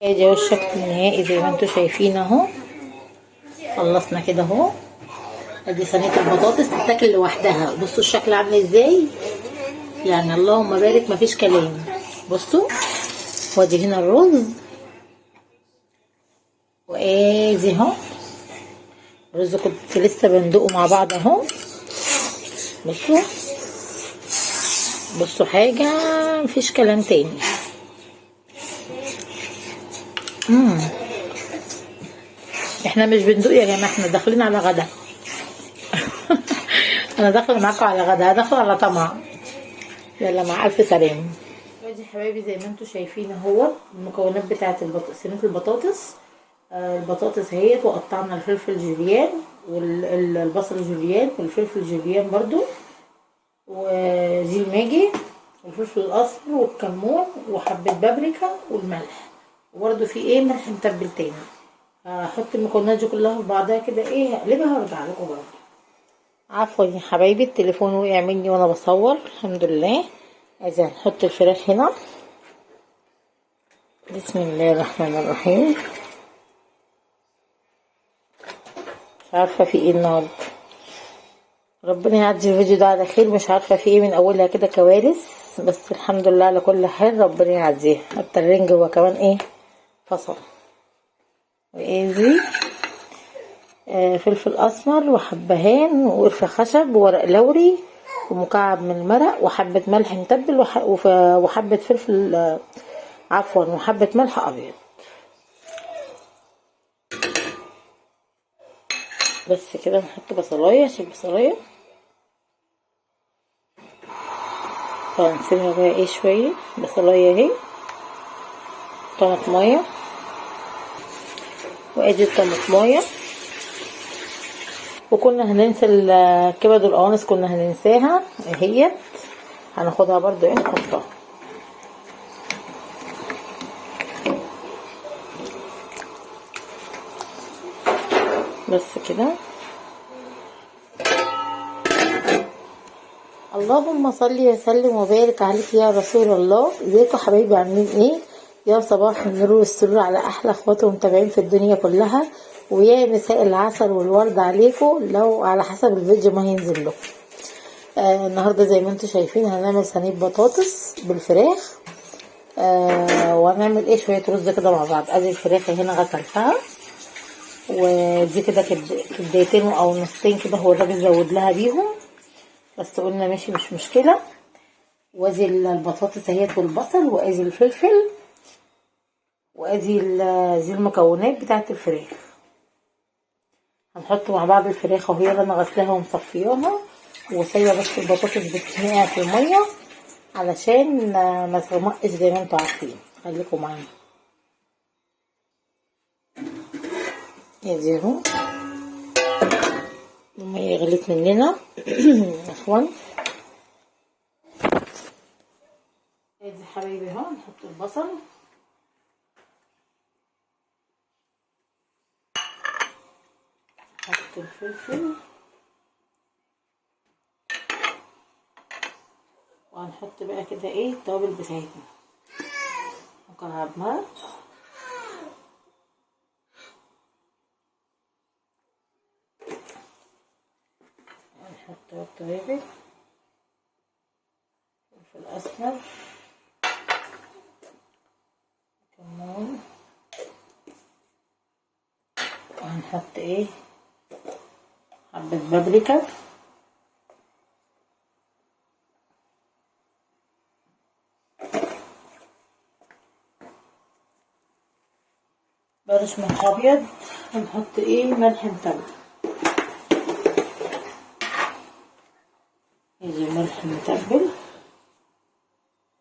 ادي اهو الشكل النهائي زي ما انتم شايفين اهو. خلصنا كده اهو. ادي صينيه البطاطس تتاكل لوحدها. بصوا الشكل عامل ازاي، يعني اللهم بارك مفيش كلام. بصوا، وادي هنا الرز، وادي اهو الرز كنت لسه بندقه مع بعض اهو. بصوا بصوا حاجه مفيش كلام تاني. احنا مش بندوق يا جماعه، احنا داخلين على غدا. انا داخله معاكم على غدا، داخله على طمع. يلا مع الف سلامه. ادي حبايبي زي ما انتم شايفين اهو المكونات بتاعه صينيه البطاطس. البطاطس اهيت، وقطعنا الفلفل جوليان والبصل جوليان والفلفل جوليان برضو، ودي الماجي والفلفل الاصفر والكمون وحبه بابريكا والملح، وبرده في ملح متبل تاني. هحط المكونات دي كلها في بعضها كده هقلبها وارجع لكم برضه. عفوا يا حبايبي، التليفون وقع مني وانا بصور. الحمد لله. عايزه نحط الفراخ هنا. بسم الله الرحمن الرحيم. مش عارفه في النهارده، ربنا يعدي الفيديو ده على خير. مش عارفه في من اولها كده كوارث، بس الحمد لله على كل حال، ربنا يعديها. حتى الرنج هو كمان فصل. واذي فلفل اسمر وحبهان وقرفه خشب وورق لوري ومكعب من المرق وحبه ملح متبل وحبه فلفل عفوا وحبه ملح ابيض. بس كده. نحط بصلايه، عشان بصلايه فهنسيبها بقى شويه. بصلايه اهي، طماطمايه، وادي الطماطمايه. وكنا هننسى الكبد والقوانص، كنا هننساها اهيت، هناخدها برضو نحطها. بس كده. اللهم صل وسلم وبارك عليك يا رسول الله. ازيكم حبايبي، عاملين يا صباح النور والسرور على احلى اخوات ومتابعين في الدنيا كلها، ويا مساء العسل والورد عليكم لو على حسب الفيديو ما هينزل لكم. النهارده زي ما انتم شايفين هنعمل صينيه بطاطس بالفراخ. وهنعمل شويه رز كده مع بعض. ادي الفراخ هنا غسلتها، ودي كده كبدايتين او نصين كده، هو الراجل زود لها بيهم بس قلنا ماشي مش مشكله. وادي البطاطس اهيت والبصل، وادي الفلفل، وادي دي المكونات بتاعه الفراخ. هنحط مع بعض الفراخ اهي اللي انا غسلاها ومصفياها، وسايبه بس البطاطس بتتنقع في الميه علشان ما تغمقش زي ما انتم عارفين. خليكم معانا. ادي اهو الميه غليت مننا. عفوا. ادي حبايبي اهو نحط البصل، نحط الفلفل، وهنحط بقى كده التوابل بتاعتنا. مكعب مرق، هنحط التوابل، فلفل اسمر، كمون، وهنحط حبة بابريكا، بلاش ملح ابيض، هنحط ملح متبل. ملح متبل،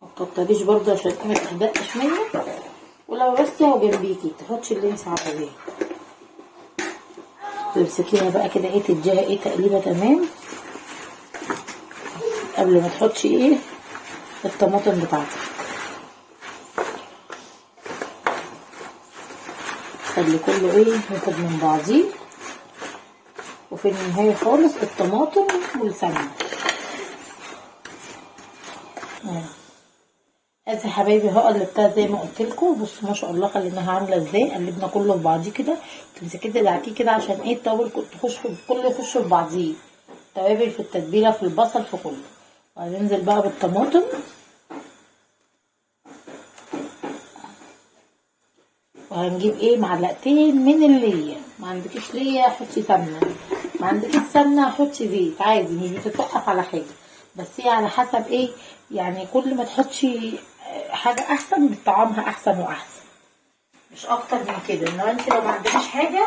متكتريش برضه عشان ما تحدقش منك، ولو بس اهو جنبيكي تحطش اللي انت عاوزاه. تمسكيها بقى كده تديها تقليبه تمام قبل ما تحطش الطماطم بتاعتك. خلي كله ياخد من بعضيه، وفي النهايه خالص الطماطم والسمنه. ادي يا حبايبي اهو قلبتها زي ما قلت لكم. بصوا ما شاء الله خليناها عامله ازاي. قلبنا كله في بعضيه كده، تمسكيه تدعكيه كده عشان ايه التوابل كله يخش في بعضيه، التوابل في التتبيله في البصل في كله. وهننزل بقى بالطماطم، وهنجيب ايه معلقتين من اللية. ما عندكيش لية حطي سمنه، ما عندكيش سمنه حطي زيت عادي، مش بتتوقف على حاجه، بس هي على حسب ايه يعني. كل ما تحطي حاجه احسن طعمها احسن واحسن، مش اكتر من كده. انما انت لو ما عندكيش حاجه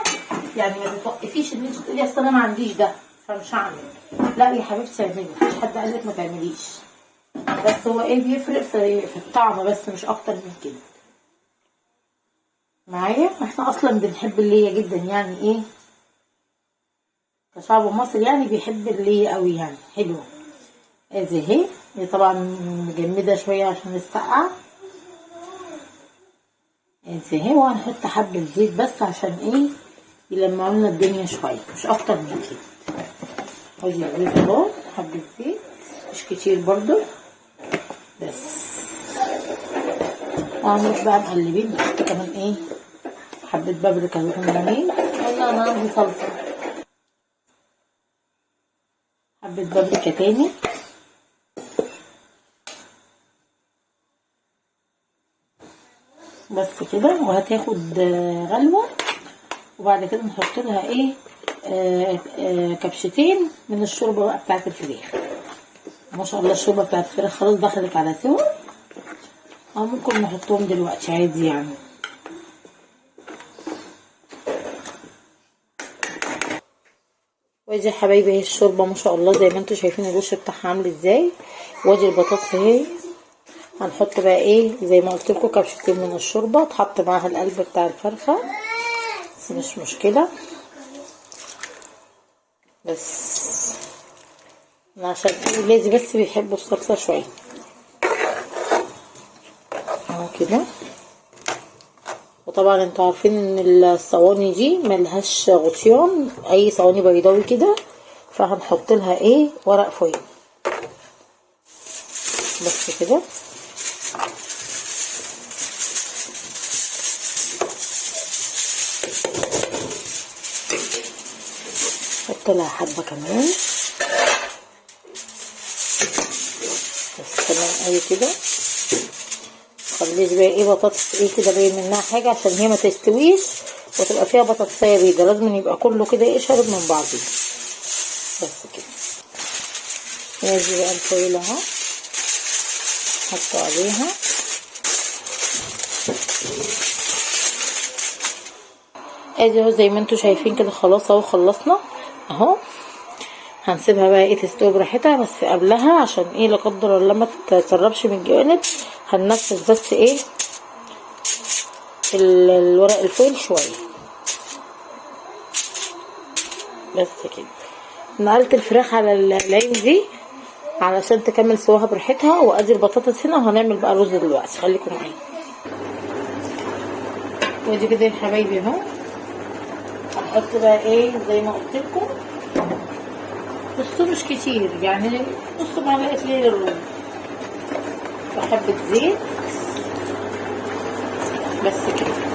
يعني ما تتوقفيش ان انت تقولي اصل انا ما عنديش ده فمش هعمل. لا يا حبيبتي اعملي، مفيش حد قال لك ما تعمليش، بس هو ايه بيفرق في الطعم بس مش اكتر من كده. معايا احنا اصلا بنحب اللية جدا يعني ايه كشعب مصر، يعني بيحب اللية قوي يعني حلوه. ادي اهي، هي طبعا مجمده شويه عشان السقعه. ادي اهي، وهنحط حبه زيت بس عشان ايه يلمعوا لنا الدنيا شويه، مش اكتر من كده. ادي الزيت اهو، حبه زيت مش كتير برضو بس. وهنروح بقى مقلبين، نحط كمان ايه حبه بابريكا صغننين. قلنا انا عندي صلصه، حبه بابريكا تاني. بس كده، وهتاخد غلوه. وبعد كده نحط لها ايه كبشتين من الشوربه بقى بتاعت الفراخ. ما شاء الله الشوربه بتاعت الفراخ خلاص دخلت على سوا، او ممكن نحطهم دلوقتي عادي يعني. وادي يا حبايبي اهي الشوربه ما شاء الله زي ما انتم شايفين الوش بتاعها عامل ازاي. وادي البطاطس اهي. هنحط بقى ايه زي ما قلت لكم كبشتين من الشوربه، تحط معاها القلب بتاع الفرخه بس مش مشكله. بس عشان ولادي بس بيحبوا الصلصه شويه اهو كده. وطبعا انتوا عارفين ان الصواني دي ملهاش غطيان، اي صواني بيضاوي كده، فهنحط لها ايه ورق فويل بس كده. حط لها حبه كمان بس تمام قوي كده. مخليش بقى ايه بطاطس ايه كده باين منها حاجه، عشان هي ما تستويش وتبقى فيها بطاطسيه بيضه، لازم يبقى كله كده ايه شارب من بعضه بس كده. ادي بقى الفويل اهو حطوا عليها. ادي اهو زي ما انتوا شايفين كده خلاص اهو خلصنا اهو. هنسيبها بقى ايه تستوي براحتها، بس قبلها عشان ايه لا قدر الله ما تتسربش من الجوانب هننفذ بس ايه الورق الفويل شويه بس كده. نقلت الفراخ على العين دي علشان تكمل سواها براحتها. وادي البطاطس هنا، وهنعمل بقى رز دلوقتي، خليكم معايا. ودي كده يا حبايبي اهو. هنحط بقى ايه زي ما قلت لكم، بصوا مش كتير يعني، نص معلقه ليه للرز وحبه زيت بس كده.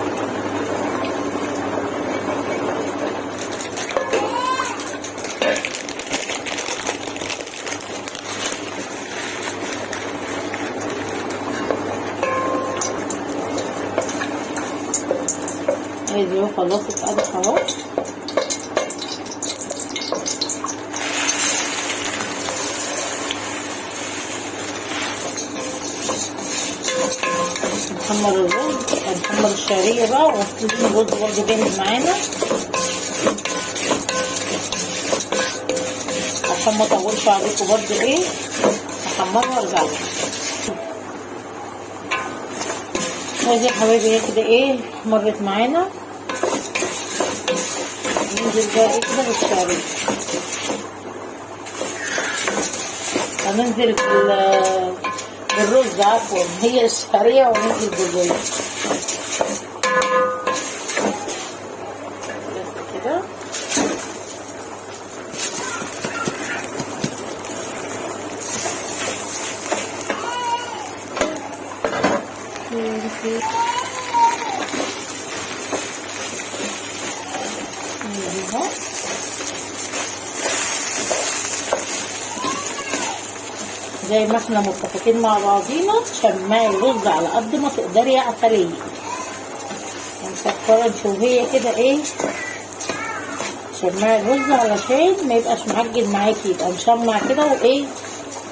ادي اهو خلاص اتقلت اهو. نحمر الرز، هنحمر الشعريه بقى، وغسلين الرز برضه جامد معانا عشان ما اطولش عليكم برضه ايه هحمرها وارجع لكم. ودي يا حبايبي هي كده ايه مرت معانا. ننزل بقى ايه كده بالشعريه، هننزل بالرز عفوا، هي الشعريه وننزل بالرز بس كده. زي ما احنا متفقين مع بعضينا، شمعي الرز على قد ما تقدري يا عسلية. مسكرة شوية كده ايه، شمعي الرز علشان ما يبقاش معجن معاكي، يبقى مشمع كده وايه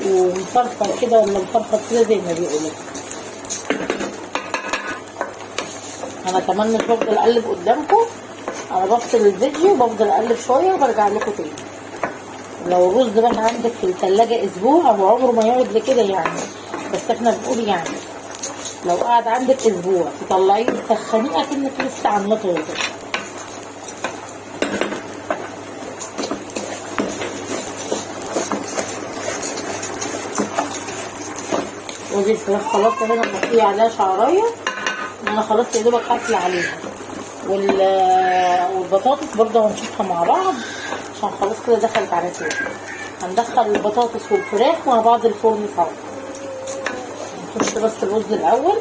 ومفرفر كده، ولا مفرفر كده زي ما بيقولوا. انا كمان مش بفضل اقلب قدامكم، انا بفصل الفيديو وبفضل اقلب شويه وبرجع لكم تاني. لو الرز بقى عندك في الثلاجه اسبوع هو عمره ما يقعد لكده يعني، بس احنا بنقول يعني لو قعد عندك اسبوع تطلعيه تسخنيه اكنك لسه عاملاه طازه. ودي الفراخ خلاص انا مغطيه عليها شعرايه، انا خلاص يا دوبك هقفل عليها. والبطاطس برضه هنشوفها مع بعض عشان خلاص كده دخلت على سوا. هندخل البطاطس والفراخ مع بعض الفرن سوا. نخش بس الرز الاول.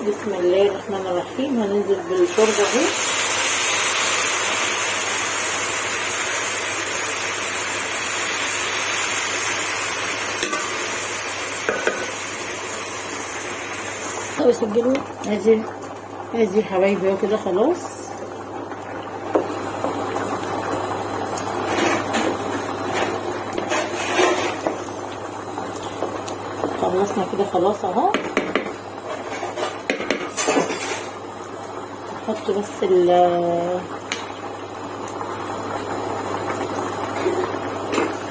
بسم الله الرحمن الرحيم. هننزل بالشوربه اهي. بسجله ادي حبايبي اهو كده خلاص. خلصنا كده خلاص اهو. نحط بس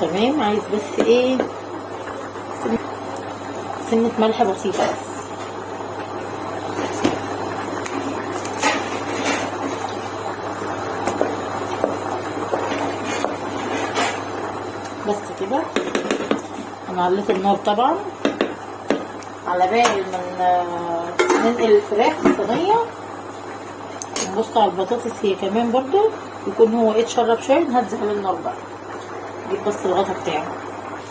تمام. عايز بس ايه سنة ملح بسيطة بس كده. انا عليت النار طبعا على بال ما ننقل الفراخ في الصينيه. نبص على البطاطس هي كمان برضو يكون هو ايه اتشرب شويه. نهدي على النار بقى، نجيب بس الغطا بتاعه.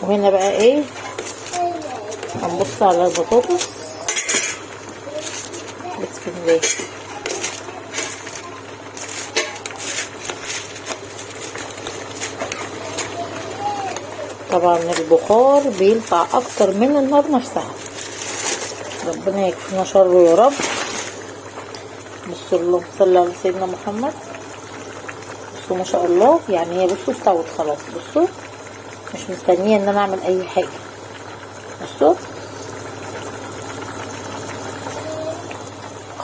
وهنا بقى ايه هنبص على البطاطس. بسم الله. طبعا البخار بيلسع اكتر من النار نفسها، ربنا يكفينا شره يا رب. بصوا اللهم صل على سيدنا محمد. بصوا ما شاء الله، يعني هي بصوا استوت خلاص. بصوا مش مستنيه ان انا اعمل اي حاجه. بصوا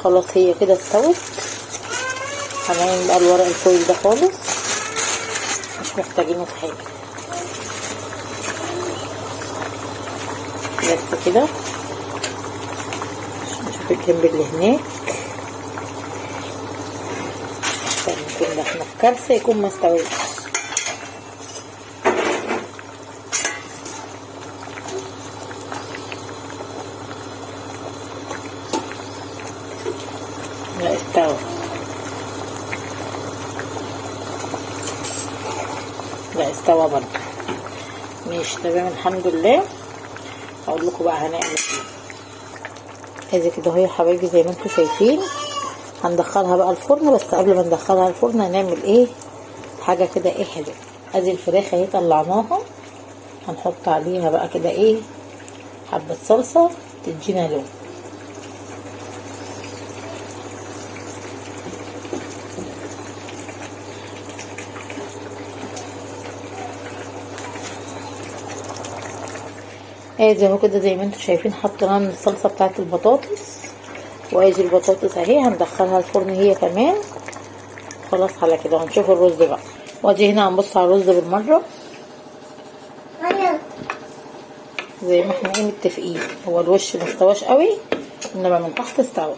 خلاص هي كده استوت. هنعمل بقى الورق الفويل ده خالص، مش محتاجينه في حاجه. بس كده. نشوف الجنب اللي هناك عشان يكون احنا في كارثه يكون ما استويش. لا استوى. لا استوى برضه. ماشي تمام الحمد لله. هقول لكم بقى هنعمل ايه. ادي كده اهو يا حبايبي زي ما انتم شايفين. هندخلها بقى الفرن، بس قبل ما ندخلها الفرن هنعمل ايه حاجه كده ايه حلوه. ادي الفراخ اهي طلعناها. هنحط عليها بقى كده ايه حبه صلصه تدينا لون. ادي اهو كده زي ما انتم شايفين حطينا من الصلصه بتاعت البطاطس. وادي البطاطس اهي هندخلها الفرن هي كمان. خلاص على كده. هنشوف الرز بقى. وادي هنا هنبص على الرز بالمره زي ما احنا ايه متفقين. هو الوش مستواش قوي انما من تحت استوى،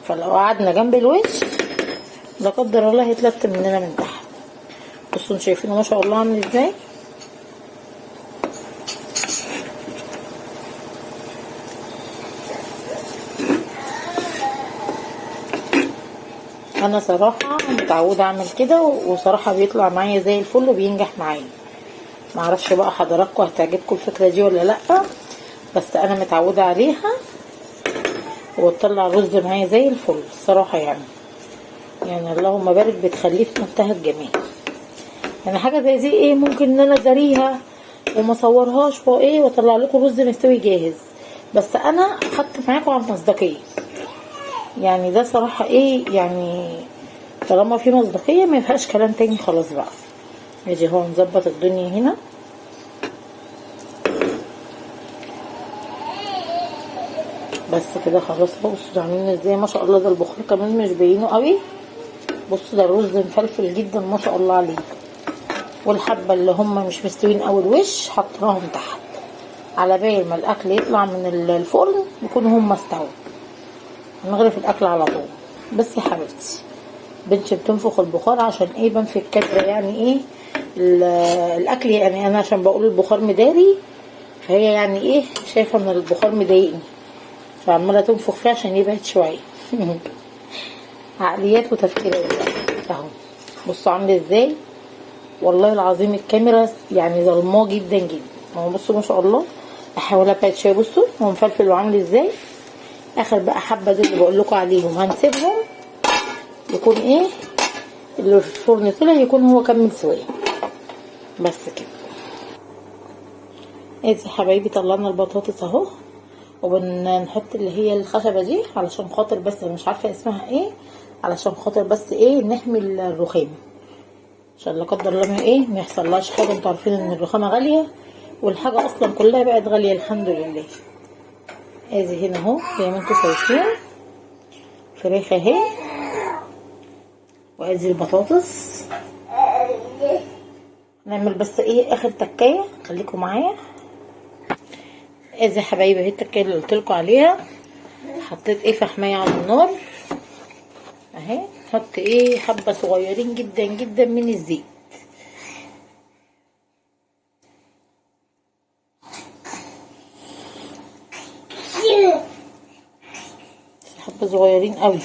فلو قعدنا جنب الوش لا قدر الله هيتلت مننا من تحت. بصوا شايفينه ما شاء الله عامل ازاي. انا صراحه متعوده اعمل كده، وصراحه بيطلع معايا زي الفل وبينجح معايا. معرفش بقى حضراتكم هتعجبكم الفكره دي ولا لا، بس انا متعوده عليها، وتطلع الرز معايا زي الفل الصراحه يعني اللهم بارك، بتخليه في منتهى الجمال. يعني حاجه زي دي ايه ممكن ان انا اداريها وما اصورهاش وايه واطلع لكم رز مستوي جاهز، بس انا اخدت معاكم على المصداقيه. يعني ده صراحه ايه يعني طالما في مصداقيه ما ينفعش كلام تاني خلاص بقى. نيجي هو نظبط الدنيا هنا. بس كده خلاص. بصوا عاملين ازاي ما شاء الله، ده البخار كمان مش باينه قوي. بصوا ده الرز مفلفل جدا ما شاء الله عليه، والحبه اللي هم مش مستويين اول وش حطيناهم تحت على بال ما الاكل يطلع من الفرن يكونوا هم استووا، هنغرف الاكل على طول. بس يا حبيبتي بنتي بتنفخ البخار عشان ايه بنفك كده يعني ايه الاكل، يعني انا عشان بقول البخار مداري فهي يعني ايه شايفه ان البخار مضايقني فعماله تنفخ فيه عشان يبعد شويه. عقليات وتفكيرات اهو. بصوا عامله ازاي، والله العظيم الكاميرا يعني ظلماه جدا جدا اهو. بصوا ما شاء الله. احاول ابعد شويه. بصوا هو مفلفل وعامل ازاي. اخر بقى حبه دول اللي بقول لكم عليهم هنسيبهم يكون ايه اللي في الفرن طلع يكون هو كمل سواه بس كده. ادي حبايبي طلعنا البطاطس اهو، وبنحط اللي هي الخشبه دي علشان خاطر بس مش عارفه اسمها ايه، علشان خاطر بس ايه نحمي الرخام عشان لا قدر الله ما يحصلهاش حاجه. انتوا عارفين ان الرخامه غاليه والحاجه اصلا كلها بقت غاليه الحمد لله. ادي هنا اهو زي ما انتوا شايفين فراخ اهي، وادي البطاطس. نعمل بس ايه اخر تكايه، خليكم معايا. ادي يا حبايبي اهي التكايه اللي قلتلكوا عليها. حطيت ايه فحمايه على النار اهي، نحط ايه حبه صغيرين جدا جدا من الزيت. حبه صغيرين قوي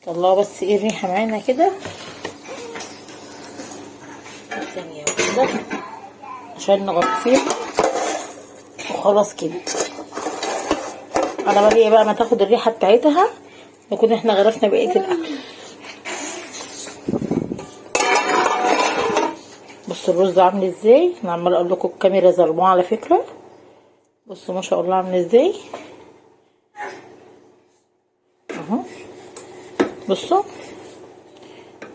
طلعوا بس ايه الريحه معانا كده ثانيه كده عشان نغطيها وخلاص كده. على بالي بقى ما تاخد الريحه بتاعتها نكون احنا غرفنا بقيه الاكل. بصوا الرز عامل ازاي، انا عماله اقول لكم الكاميرا ظلماه على فكره. بصوا ما شاء الله عامل ازاي اهو. بصوا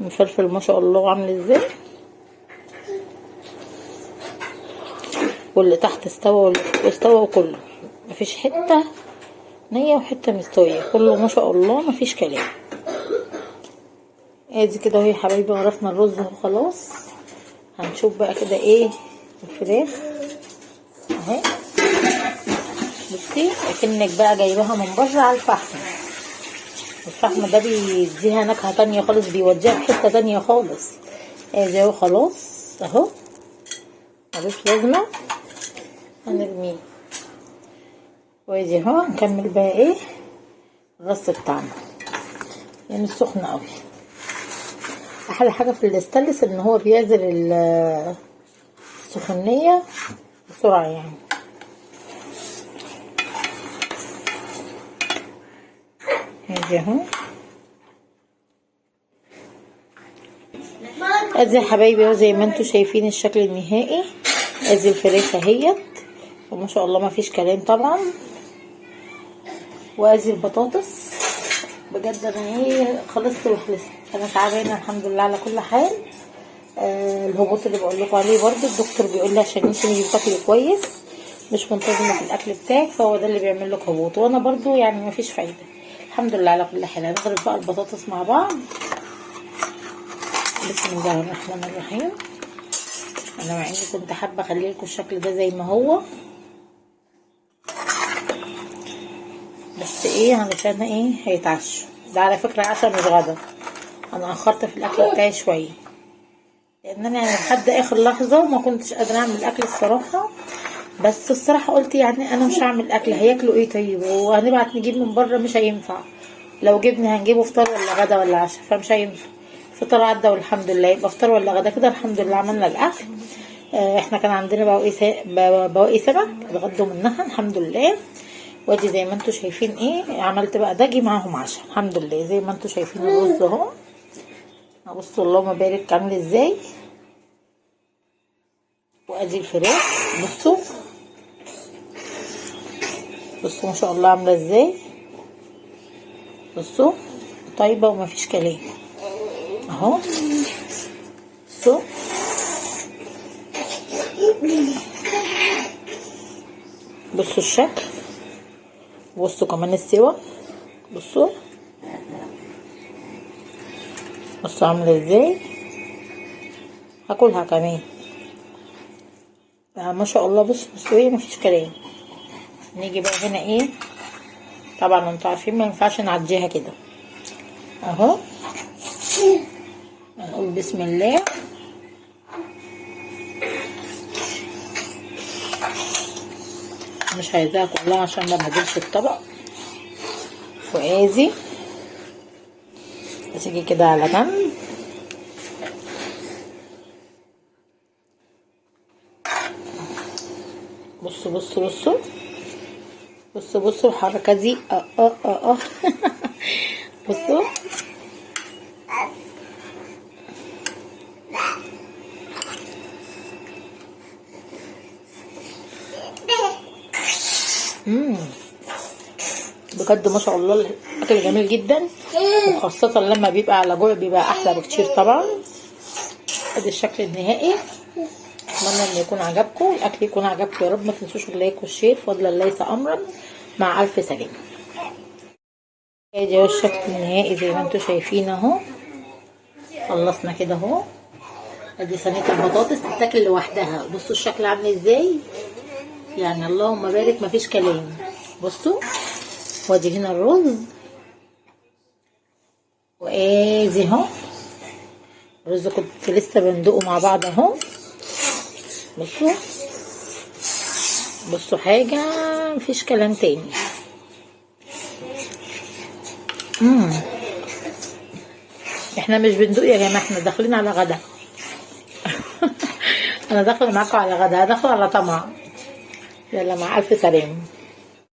مفلفل ما شاء الله عامل ازاي، واللي تحت استوى واللي فوق استوى وكله مفيش حته نيه وحته مستويه، كله ما شاء الله مفيش كلام. ادي كده اهو يا حبايبي غرفنا الرز اهو خلاص. هنشوف بقى كده ايه الفراخ اهي. بصي اكنك بقى جايباها من بره على الفحم. الفحم ده بيديها نكهه تانية خالص، بيوديها في حته تانية خالص. ادي اهو خلاص اهو ملوش لازمه هنرميه. وادي اهو هنكمل بقى ايه الرص بتاعنا يعني السخن قوي. احلى حاجه في الاستانلس ان هو بيعزل السخونيه بسرعه يعني. ادي اهو. ادي يا حبايبي اهو زي ما انتوا شايفين الشكل النهائي. ادي الفراخ اهيت وما شاء الله ما فيش كلام طبعا. وادي البطاطس بجد انا ايه خلصت وخلصت. انا تعبانه الحمد لله على كل حال. الهبوط اللي بقول لكم عليه برده الدكتور بيقول لي عشان انتي مش بتاكلي كويس مش منتظمه في الاكل بتاعك فهو ده اللي بيعمل لك هبوط، وانا برده يعني ما فيش فايده الحمد لله على كل حال. هنغرف بقى البطاطس مع بعض. بسم الله الرحمن الرحيم. انا مع اني كنت حابه اخلي لكم الشكل ده زي ما هو بس ايه علشان ايه هيتعشوا. ده على فكره عشاء مش غدا. انا اخرت في الاكل بتاعي شويه لان انا يعني لحد اخر لحظه وما كنتش قادره اعمل الاكل الصراحه. بس الصراحه قلت يعني انا مش هعمل اكل هياكلوا ايه طيب، وهنبعت نجيب من بره مش هينفع. لو جبنا هنجيبه فطار ولا غدا ولا عشاء فمش هينفع. فطار عدى والحمد لله، يبقى فطار ولا غدا كده الحمد لله عملنا الاكل. احنا كان عندنا بواقي سمك اتغدوا منها الحمد لله. وادي زي ما انتوا شايفين ايه عملت بقى دجي معاهم عشاء الحمد لله. زي ما انتوا شايفين الرز اهو، بصوا اللهم بارك عامل ازاي. وادي الفراخ بصوا بصوا ما شاء الله عامله ازاي. بصوا طيبه ومفيش كلام اهو. بصوا بصوا الشكل، بصوا كمان السوا، بصوا بصوا عامله ازاي. هاكلها كمان ما شاء الله. بصوا مستويه مفيش كلام. نيجي بقى هنا ايه، طبعا انتوا عارفين ما ينفعش نعديها كده اهو. نقول بسم الله. مش عايزاها كلها عشان ما بهدلش الطبق. وادي تيجي كده على جنب. بصوا بصوا بصوا بصوا بصوا الحركه دي بصوا بجد ما شاء الله الاكل جميل جدا، وخاصه لما بيبقى على جوع بيبقى احلى بكتير طبعا. ادي الشكل النهائي. اتمنى ان يكون عجبكم الاكل، يكون عجبكم يا رب. ما تنسوش اللايك والشير فضلا ليس امرا. مع الف سلامه. ادي اهو الشكل النهائي زي ما انتم شايفين اهو. خلصنا كده اهو. ادي صينيه البطاطس تتاكل لوحدها. بصوا الشكل عامل ازاي، يعني اللهم بارك مفيش كلام. بصوا وادي هنا الرز، وادي اهو الرز كنت لسه بندقه مع بعض اهو. بصوا بصوا حاجه مفيش كلام تاني. احنا مش بندوق يا جماعه، احنا داخلين على غدا. انا داخله معاكم على غدا، داخله على طمع. يلا مع الف سلامه.